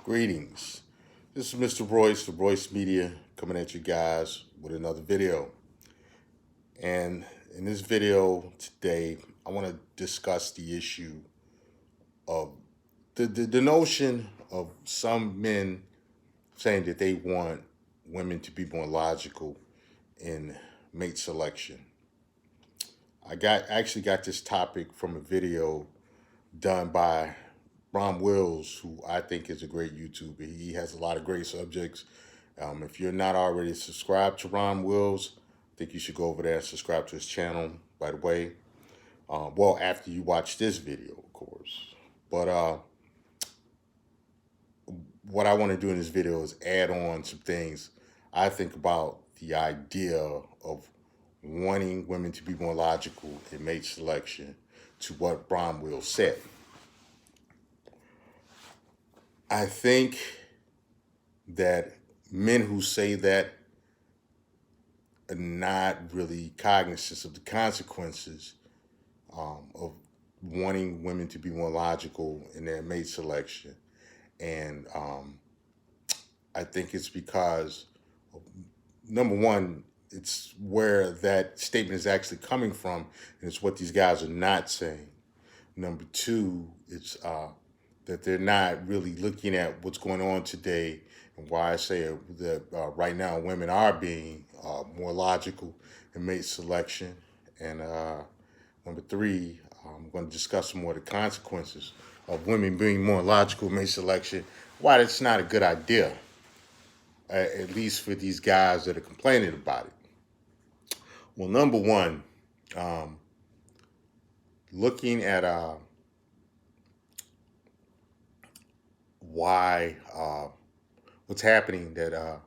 Greetings. This is Mr. Royce, the Royce Media, coming at you guys with another video. And in this video today, I want to discuss the issue of the notion of some men saying that they want women to be more logical in mate selection. I actually got this topic from a video done by Ron Wills, who I think is a great YouTuber. He has a lot of great subjects. If you're not already subscribed to Ron Wills, I think you should go over there and subscribe to his channel, by the way. Well, after you watch this video, of course. But what I want to do in this video is add on some things I think about the idea of wanting women to be more logical in mate selection to what Ron Wills said. I think that men who say that are not really cognizant of the consequences of wanting women to be more logical in their mate selection. And I think it's because, number one, it's where that statement is actually coming from, and it's what these guys are not saying. Number two, it's that they're not really looking at what's going on today, and why I say that right now women are being more logical in mate selection. And number three, I'm going to discuss some more of the consequences of women being more logical in mate selection, why that's not a good idea, at least for these guys that are complaining about it. Well, number one, looking at why what's happening that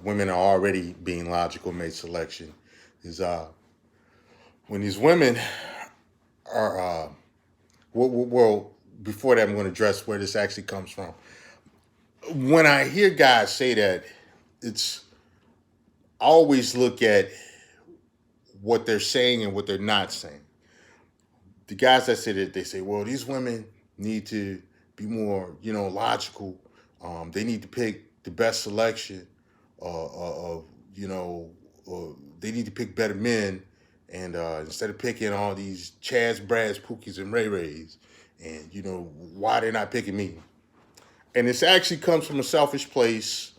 women are already being logical in mate selection is when these women are well, before that, I'm going to address where this actually comes from. When I hear guys say that, it's I always look at what they're saying and what they're not saying. The guys that say that, they say, well, these women need to be more, logical. They need to pick the best selection of, they need to pick better men. And instead of picking all these Chads, Brads, Pookies, and Ray Rays, and, why they're not picking me. And this actually comes from a selfish place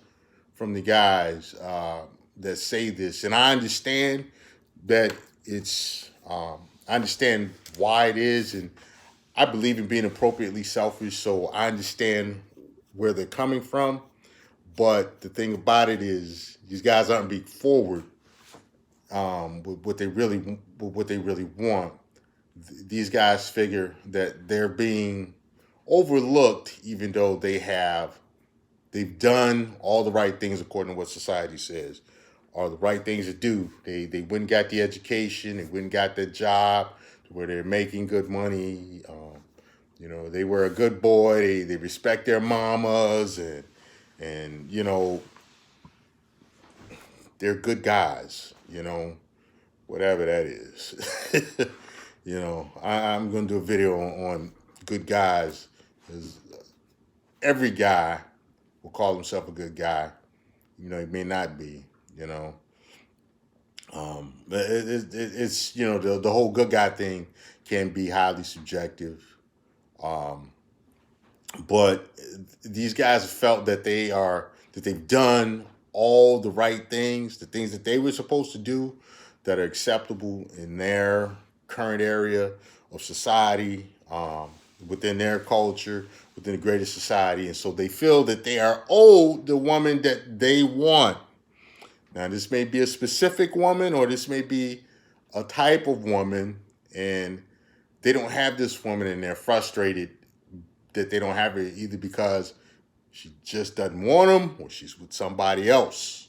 from the guys that say this. And I understand that I understand why it is, and I believe in being appropriately selfish, so I understand where they're coming from. But the thing about it is, these guys aren't being forward with what they really want. These guys figure that they're being overlooked, even though they've done all the right things according to what society says are the right things to do. They went and got the education, they went and got the job where they're making good money. They were a good boy. They respect their mamas, and they're good guys. Whatever that is. I'm going to do a video on good guys. 'Cause every guy will call himself a good guy. He may not be. It's the whole good guy thing can be highly subjective. But these guys have felt that they've done all the right things, the things that they were supposed to do that are acceptable in their current area of society, within their culture, within the greater society. And so they feel that they are owed the woman that they want. Now, this may be a specific woman, or this may be a type of woman, and they don't have this woman, and they're frustrated that they don't have her, either because she just doesn't want them or she's with somebody else.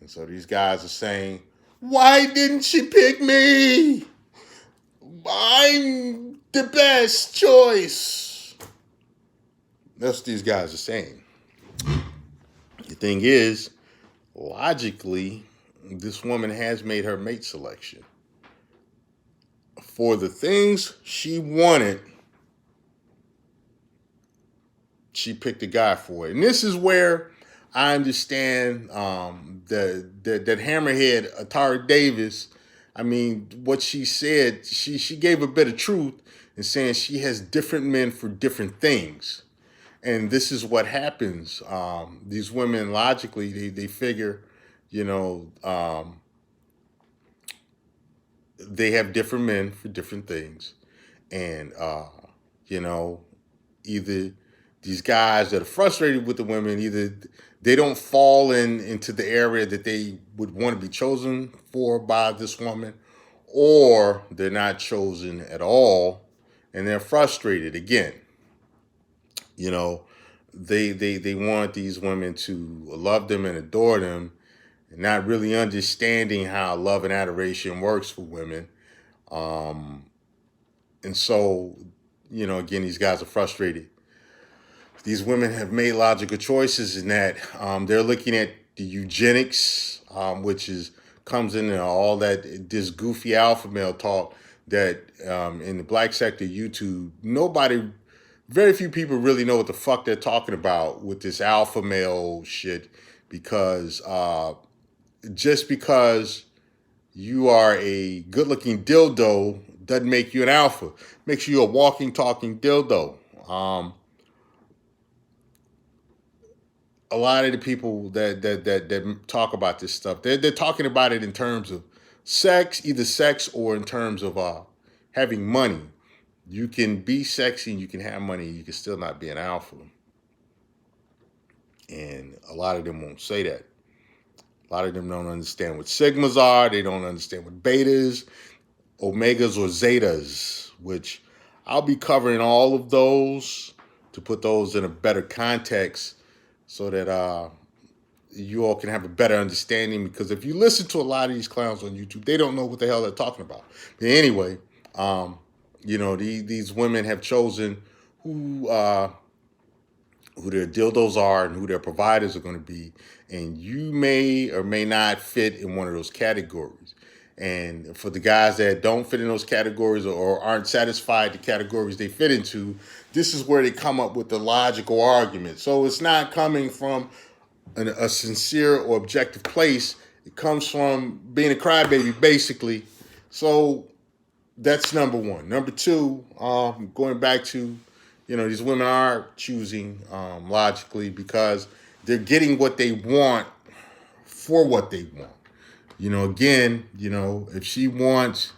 And so these guys are saying, why didn't she pick me? I'm the best choice. That's what these guys are saying. The thing is, logically, this woman has made her mate selection. For the things she wanted, she picked a guy for it. And this is where I understand that hammerhead Atara Davis. I mean, what she said, she gave a bit of truth in saying she has different men for different things. And this is what happens. These women logically they figure, you know, they have different men for different things, and you know, either these guys that are frustrated with the women, either they don't fall into the area that they would want to be chosen for by this woman, or they're not chosen at all, and they're frustrated again. You know, they want these women to love them and adore them, and not really understanding how love and adoration works for women. And so, you know, again, these guys are frustrated. These women have made logical choices in that they're looking at the eugenics, which is comes in all that this goofy alpha male talk that in the black sector YouTube, very few people really know what the fuck they're talking about with this alpha male shit, because just because you are a good-looking dildo doesn't make you an alpha. Makes you a walking, talking dildo. A lot of the people that talk about this stuff, they're talking about it in terms of sex, either sex or in terms of having money. You can be sexy and you can have money, you can still not be an alpha. And a lot of them won't say that. A lot of them don't understand what sigmas are. They don't understand what betas, omegas, or zetas, which I'll be covering all of those to put those in a better context so that you all can have a better understanding. Because if you listen to a lot of these clowns on YouTube, they don't know what the hell they're talking about. But anyway, you know, these women have chosen who their dildos are and who their providers are going to be. And you may or may not fit in one of those categories. And for the guys that don't fit in those categories or aren't satisfied the categories they fit into, this is where they come up with the logical argument. So it's not coming from a sincere or objective place. It comes from being a crybaby, basically. So that's number one. Number two, going back to, you know, these women are choosing logically because they're getting what they want for what they want. You know, again, you know, if she wants,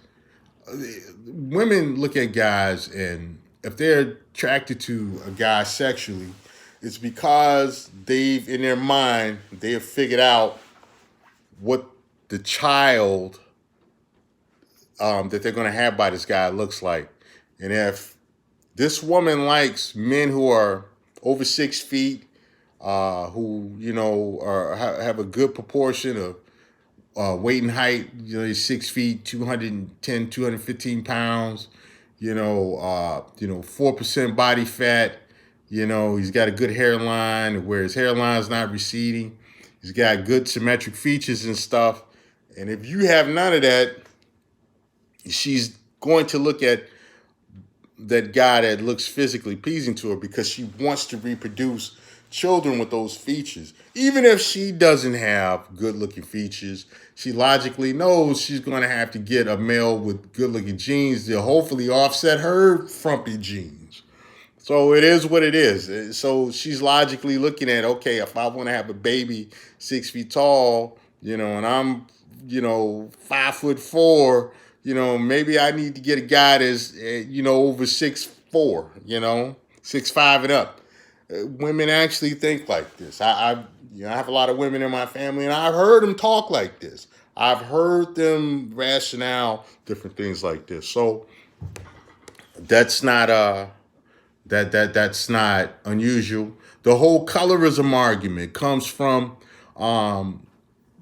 women look at guys, and if they're attracted to a guy sexually, it's because in their mind, they have figured out what the child that they're going to have by this guy looks like. And if this woman likes men who are over 6 feet, who, you know, have a good proportion of weight and height, you know, he's 6 feet, 210, 215 pounds, you know, 4% body fat, you know, he's got a good hairline where his hairline is not receding. He's got good symmetric features and stuff. And if you have none of that, she's going to look at that guy that looks physically pleasing to her because she wants to reproduce children with those features. Even if she doesn't have good-looking features, she logically knows she's going to have to get a male with good-looking genes to hopefully offset her frumpy genes. So it is what it is. So she's logically looking at, okay, if I want to have a baby 6 feet tall, you know, and I'm, you know, 5'4", you know, maybe I need to get a guy that's, you know, over 6'4", you know, 6'5" and up. Women actually think like this. I have a lot of women in my family, and I've heard them talk like this. I've heard them rationale different things like this. So that's not that's not unusual. The whole colorism argument comes from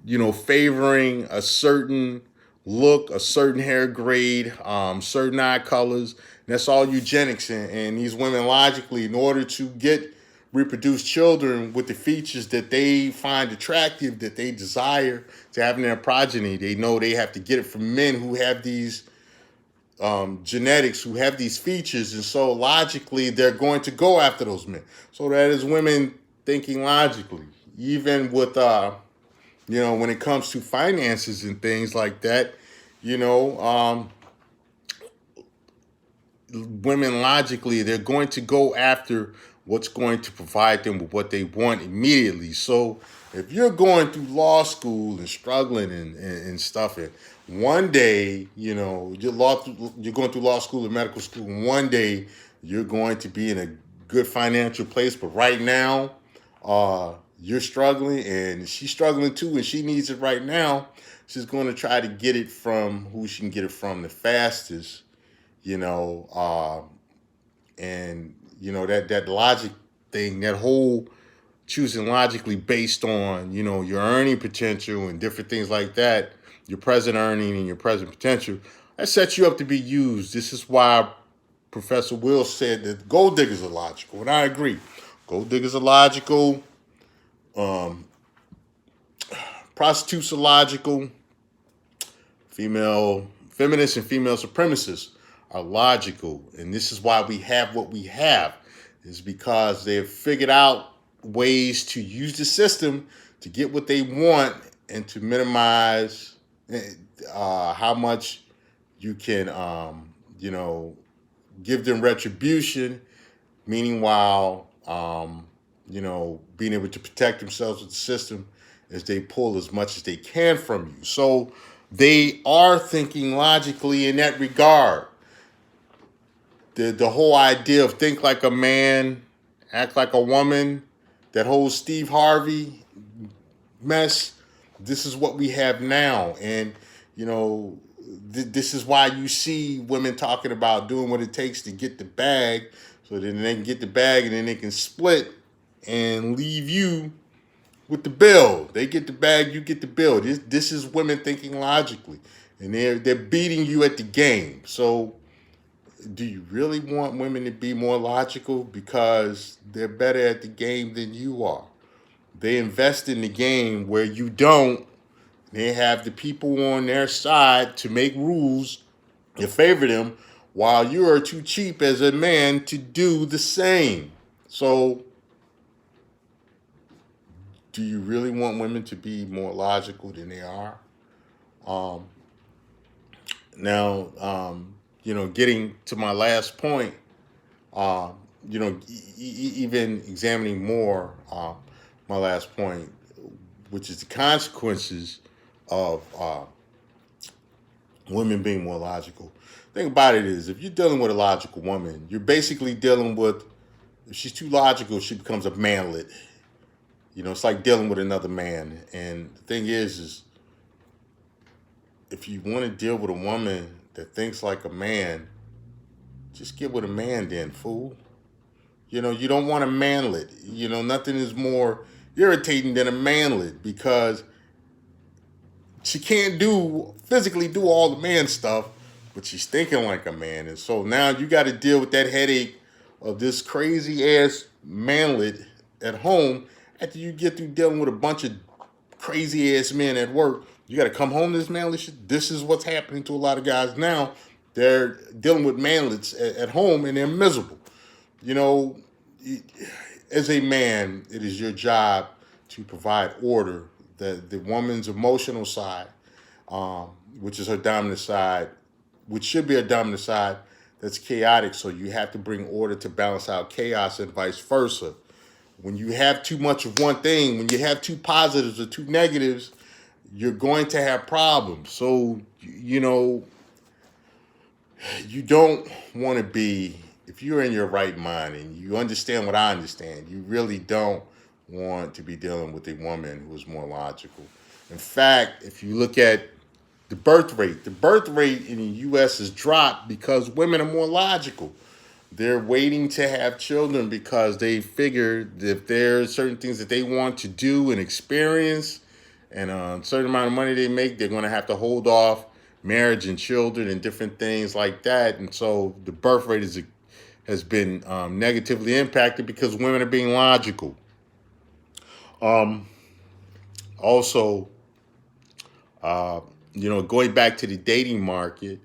you know, favoring a certain look, a certain hair grade, certain eye colors. And that's all eugenics. And these women logically, in order to reproduce children with the features that they find attractive, that they desire to have in their progeny, they know they have to get it from men who have these genetics who have these features, and so logically they're going to go after those men. So that is women thinking logically, even with when it comes to finances and things like that. You know, women logically they're going to go after what's going to provide them with what they want immediately. So if you're going through law school and struggling and stuff, and one day you're going through law school and medical school, and one day you're going to be in a good financial place, but right now you're struggling and she's struggling too, and she needs it right now. She's going to try to get it from who she can get it from the fastest, you know, and that logic thing, that whole choosing logically based on your earning potential and different things like that, your present earning and your present potential, that sets you up to be used. This is why Professor Will said that gold diggers are logical, and I agree. Gold diggers are logical. Prostitutes are logical. Feminists and female supremacists are logical, and this is why we have what we have, is because they've figured out ways to use the system to get what they want and to minimize how much you can give them retribution, meanwhile being able to protect themselves with the system as they pull as much as they can from you. So they are thinking logically in that regard. The whole idea of think like a man, act like a woman, that whole Steve Harvey mess, this is what we have now. And, this is why you see women talking about doing what it takes to get the bag, so then they can get the bag and then they can split and leave you with the bill. They get the bag, you get the bill. This is women thinking logically, and they're beating you at the game. So do you really want women to be more logical? Because they're better at the game than you are. They invest in the game where you don't. They have the people on their side to make rules that favor them, while you are too cheap as a man to do the same. So do you really want women to be more logical than they are? Now, getting to my last point, even examining more my last point, which is the consequences of women being more logical. The thing about it is, if you're dealing with a logical woman, you're basically dealing with, if she's too logical, she becomes a manlet. It's like dealing with another man. And the thing is if you want to deal with a woman that thinks like a man, just get with a man then, fool. You don't want a manlet. Nothing is more irritating than a manlet, because she can't physically do all the man stuff, but she's thinking like a man. And so now you got to deal with that headache of this crazy ass manlet at home after you get through dealing with a bunch of crazy ass men at work. You got to come home to this manlet shit. This is what's happening to a lot of guys now. They're dealing with manlets at home and they're miserable. As a man, it is your job to provide order. The woman's emotional side, which is her dominant side, which should be her dominant side, that's chaotic. So you have to bring order to balance out chaos and vice versa. When you have too much of one thing, when you have two positives or two negatives, you're going to have problems. So, you don't want to be, if you're in your right mind and you understand what I understand, you really don't want to be dealing with a woman who is more logical. In fact, if you look at the birth rate in the U.S. has dropped because women are more logical. They're waiting to have children because they figure that if there are certain things that they want to do and experience, and a certain amount of money they make, they're going to have to hold off marriage and children and different things like that. And so the birth rate has been negatively impacted because women are being logical. Also, going back to the dating market,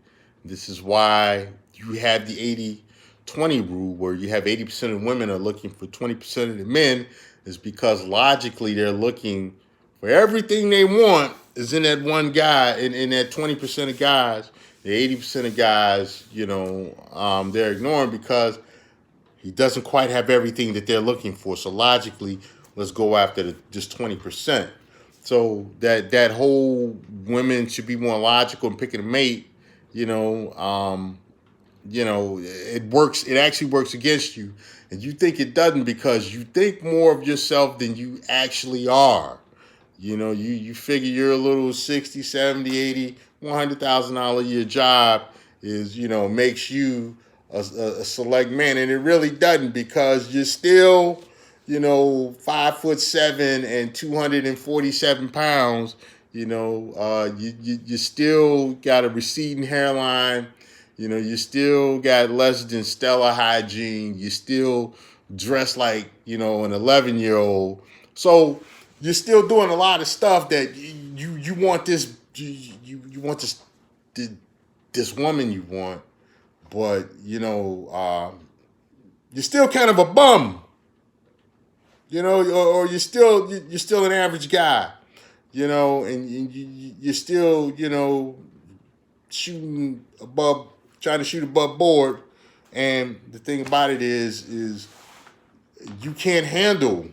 This is why you have the 80-20 rule, where you have 80% of women are looking for 20% of the men, is because logically they're looking for everything they want is in that one guy, in that 20% of guys. The 80% of guys, they're ignoring because he doesn't quite have everything that they're looking for. So logically, let's go after just 20%. So that whole women should be more logical in picking a mate, you know, um, it works. It actually works against you, and you think it doesn't because you think more of yourself than you actually are. You figure you're a little 60, 70, 80, $100,000 a year job is, makes you a select man. And it really doesn't, because you're still, 5'7" and 247 pounds. You still got a receding hairline. You still got less than stellar hygiene. You still dress like, an 11-year-old. So you're still doing a lot of stuff that you want you want this woman you want, but you're still kind of a bum, or you're still an average guy, and you're still shooting above, trying to shoot above board. And the thing about it is you can't handle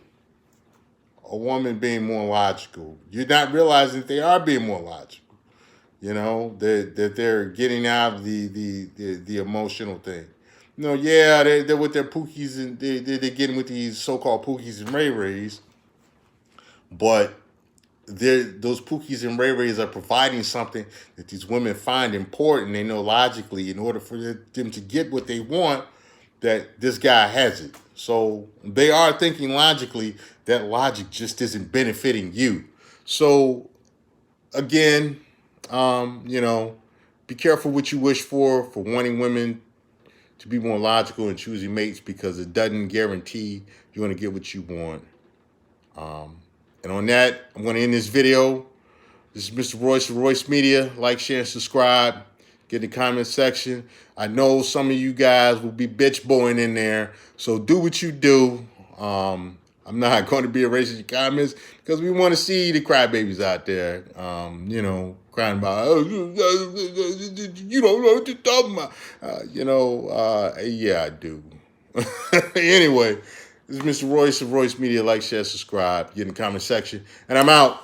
a woman being more logical. You're not realizing that they are being more logical. That they're getting out of the emotional thing. Yeah, they're with their pookies, and they're getting with these so-called pookies and ray rays, but those pookies and ray rays are providing something that these women find important. They know logically, in order for them to get what they want, that this guy has it. So they are thinking logically. That logic just isn't benefiting you. So again, be careful what you wish for wanting women to be more logical and choosing mates, because it doesn't guarantee you're going to get what you want. And on that, I'm going to end this video. This is Mr. Royce of Royce Media. Like, share, and subscribe. Get in the comment section. I know some of you guys will be bitch boying in there, so do what you do. I'm not going to be erasing your comments, because we want to see the crybabies out there, crying about, oh, you don't know what you're talking about. Yeah, I do. Anyway, this is Mr. Royce of Royce Media. Like, share, subscribe. Get in the comment section. And I'm out.